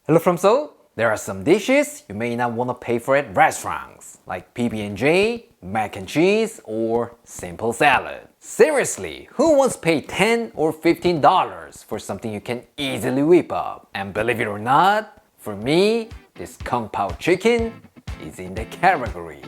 Hello from Seoul. There are some dishes you may not want to pay for at restaurants, like PB&J, mac and cheese, or simple salad. Seriously, who wants to pay $10 or $15 for something you can easily whip up? And believe it or not, for me, this Kung Pao chicken is in the category.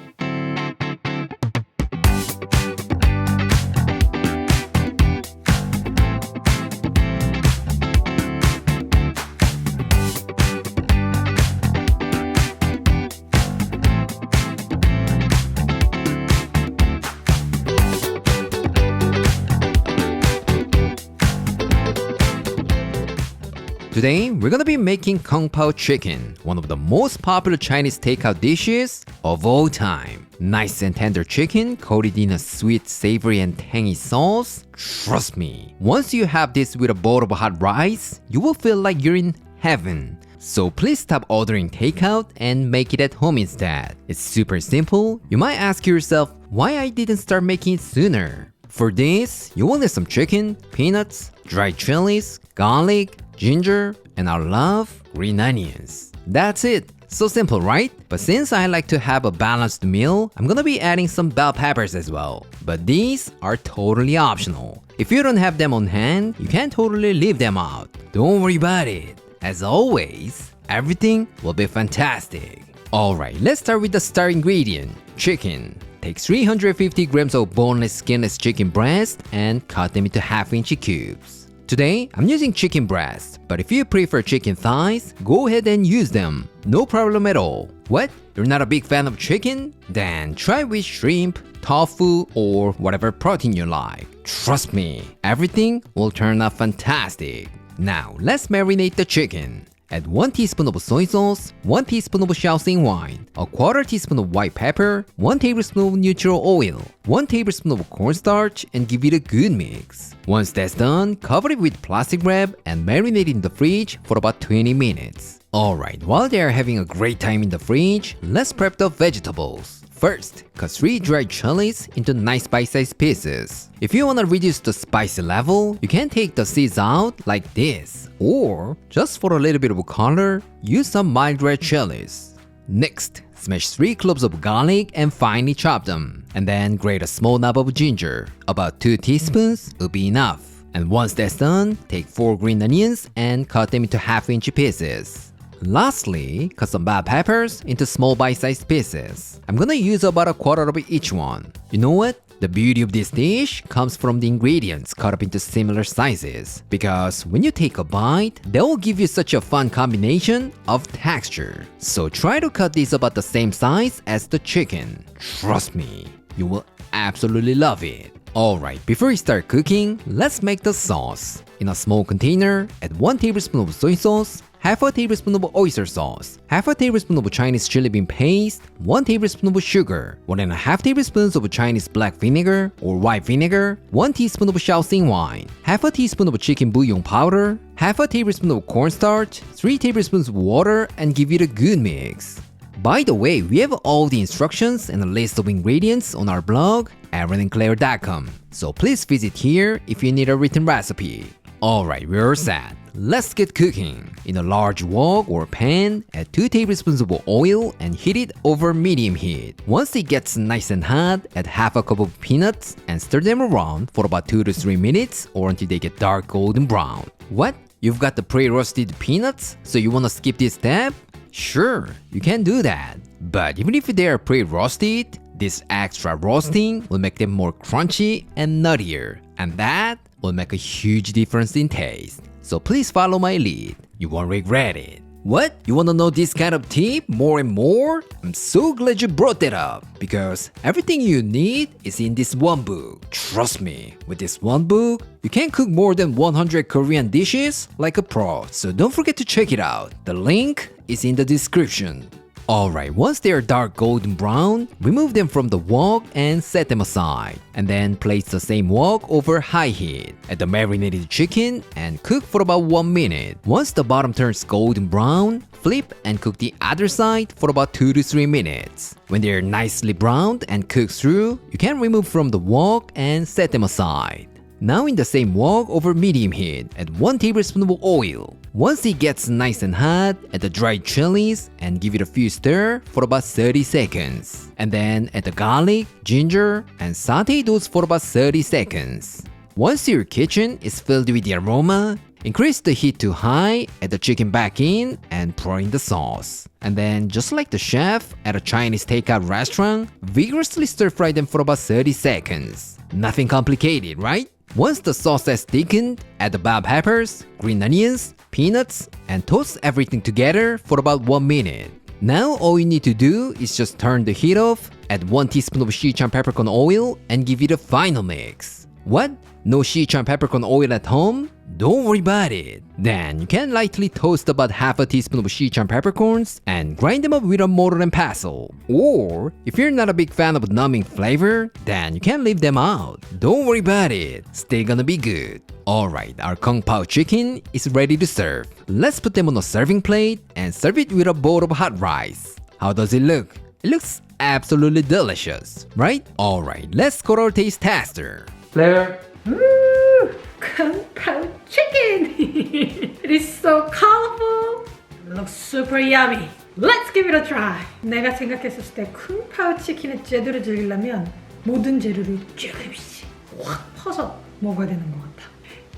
Today, we're gonna be making Kung Pao chicken, one of the most popular Chinese takeout dishes of all time. Nice and tender chicken coated in a sweet, savory, and tangy sauce. Trust me, once you have this with a bowl of hot rice, you will feel like you're in heaven. So please stop ordering takeout and make it at home instead. It's super simple. You might ask yourself why I didn't start making it sooner. For this, you will need some chicken, peanuts, dried chilies, garlic, ginger, and our love, green onions. That's it. So simple, right? But since I like to have a balanced meal, I'm gonna be adding some bell peppers as well. But these are totally optional. If you don't have them on hand, you can totally leave them out. Don't worry about it. As always, everything will be fantastic. Alright, let's start with the star ingredient, chicken. Take 350 grams of boneless, skinless chicken breast and cut them into half-inch cubes. Today, I'm using chicken breast, but if you prefer chicken thighs, go ahead and use them. No problem at all. What? You're not a big fan of chicken? Then try with shrimp, tofu, or whatever protein you like. Trust me, everything will turn out fantastic. Now, let's marinate the chicken. Add 1 teaspoon of soy sauce, 1 teaspoon of Shaoxing wine, a quarter teaspoon of white pepper, 1 tablespoon of neutral oil, 1 tablespoon of cornstarch, and give it a good mix. Once that's done, cover it with plastic wrap and marinate it in the fridge for about 20 minutes. Alright, while they are having a great time in the fridge, let's prep the vegetables. First, cut 3 dried chilies into nice bite-sized pieces. If you want to reduce the spicy level, you can take the seeds out like this. Or, just for a little bit of color, use some mild red chilies. Next, smash 3 cloves of garlic and finely chop them. And then grate a small knob of ginger. About 2 teaspoons will be enough. And once that's done, take 4 green onions and cut them into half-inch pieces. Lastly, cut some bell peppers into small bite-sized pieces. I'm gonna use about a quarter of each one. You know what? The beauty of this dish comes from the ingredients cut up into similar sizes. Because when you take a bite, they will give you such a fun combination of texture. So try to cut these about the same size as the chicken. Trust me, you will absolutely love it. Alright, before we start cooking, let's make the sauce. In a small container, add 1 tablespoon of soy sauce, half a tablespoon of oyster sauce, half a tablespoon of Chinese chili bean paste, 1 tablespoon of sugar, 1.5 tablespoons of Chinese black vinegar or white vinegar, 1 teaspoon of Shaoxing wine, half a teaspoon of chicken bouillon powder, half a tablespoon of cornstarch, 3 tablespoons of water, and give it a good mix. By the way, we have all the instructions and a list of ingredients on our blog, aaronandclaire.com. So please visit here if you need a written recipe. Alright, we're set. Let's get cooking. In a large wok or pan, add 2 tablespoons of oil and heat it over medium heat. Once it gets nice and hot, add half a cup of peanuts and stir them around for about 2 to 3 minutes or until they get dark golden brown. What? You've got the pre-roasted peanuts? So you wanna skip this step? Sure, you can do that. But even if they are pre-roasted, this extra roasting will make them more crunchy and nuttier. And that will make a huge difference in taste. So please follow my lead. You won't regret it. What? You wanna know this kind of tip more and more? I'm so glad you brought that up because everything you need is in this one book. Trust me, with this one book, you can cook more than 100 Korean dishes like a pro. So don't forget to check it out. The link is in the description. Alright, once they are dark golden brown, remove them from the wok and set them aside. And then place the same wok over high heat. Add the marinated chicken and cook for about 1 minute. Once the bottom turns golden brown, flip and cook the other side for about 2 to 3 minutes. When they are nicely browned and cooked through, you can remove from the wok and set them aside. Now in the same wok over medium heat, add 1 tablespoon of oil. Once it gets nice and hot, add the dried chilies and give it a few stir for about 30 seconds. And then add the garlic, ginger, and saute those for about 30 seconds. Once your kitchen is filled with the aroma, increase the heat to high, add the chicken back in, and pour in the sauce. And then, just like the chef at a Chinese takeout restaurant, vigorously stir-fry them for about 30 seconds. Nothing complicated, right? Once the sauce has thickened, add the bell peppers, green onions, peanuts, and toast everything together for about 1 minute. Now all you need to do is just turn the heat off, add 1 teaspoon of Sichuan peppercorn oil, and give it a final mix. What? No Sichuan peppercorn oil at home? Don't worry about it. Then you can lightly toast about half a teaspoon of Sichuan peppercorns and grind them up with a mortar and pestle. Or if you're not a big fan of numbing flavor, then you can leave them out. Don't worry about it. Still gonna be good. Alright, our Kung Pao chicken is ready to serve. Let's put them on a serving plate and serve it with a bowl of hot rice. How does it look? It looks absolutely delicious, right? Alright, let's go to our taste tester. Flavor. Woo! Kung Pao chicken! It is so colorful. It looks super yummy. Let's give it a try. 내가 생각했을 때 쿵파오 치킨을 제대로 즐기려면 모든 재료를 조금씩 확 퍼서 먹어야 되는 것 같아.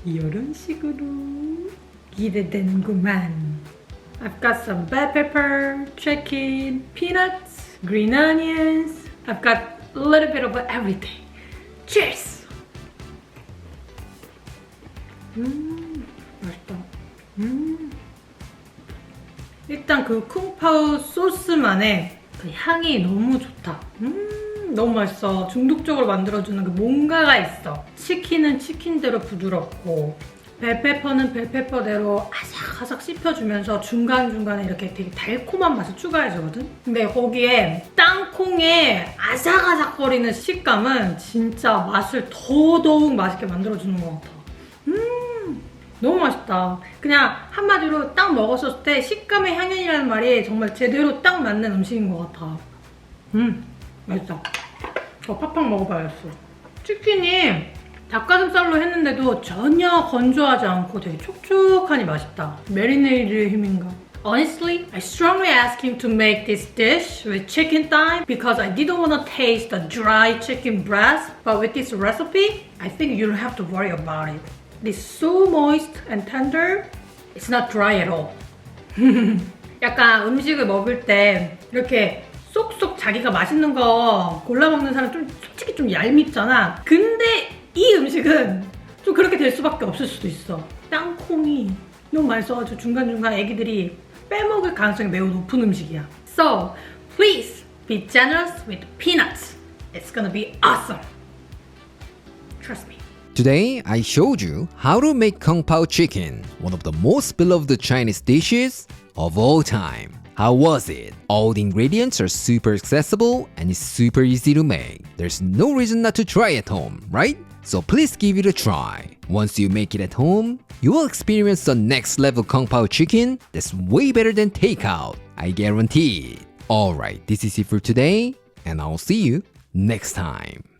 이런 식으로 기대되는구만. I've got some bell pepper, chicken, peanuts, green onions. I've got a little bit of everything. Cheers! 맛있다. 일단 그 쿵파오 소스만의 그 향이 너무 좋다. 너무 맛있어. 중독적으로 만들어주는 그 뭔가가 있어. 치킨은 치킨대로 부드럽고 벨페퍼는 벨페퍼대로 아삭아삭 씹혀주면서 중간중간에 이렇게 되게 달콤한 맛을 추가해주거든? 근데 거기에 땅콩의 아삭아삭거리는 식감은 진짜 맛을 더더욱 맛있게 만들어주는 것 같아. 너무 맛있다. 그냥 한마디로 딱 먹었을 때 식감의 향연이라는 말이 정말 제대로 딱 맞는 음식인 것 같아. 맛있다. 팍팍 먹어봐야겠어. 치킨이 닭가슴살로 했는데도 전혀 건조하지 않고 되게 촉촉하니 맛있다. 메리네이드의 힘인가? Honestly, I strongly asked him to make this dish with chicken thigh because I didn't want to taste the dry chicken breast. But with this recipe, I think you don't have to worry about it. It is so moist and tender. It's not dry at all. 약간 음식을 먹을 때 이렇게 쏙쏙 자기가 맛있는 거 골라 먹는 사람 좀 솔직히 좀 얄밉잖아. 근데 이 음식은 좀 그렇게 될 수밖에 없을 수도 있어. 땅콩이 너무 맛있어가지고 중간중간 애기들이 빼먹을 가능성이 매우 높은 음식이야. So, please be generous with peanuts. It's gonna be awesome. Trust me. Today, I showed you how to make Kung Pao chicken, one of the most beloved Chinese dishes of all time. How was it? All the ingredients are super accessible and it's super easy to make. There's no reason not to try at home, right? So please give it a try. Once you make it at home, you will experience the next level Kung Pao chicken that's way better than takeout. I guarantee it. Alright, this is it for today, and I'll see you next time.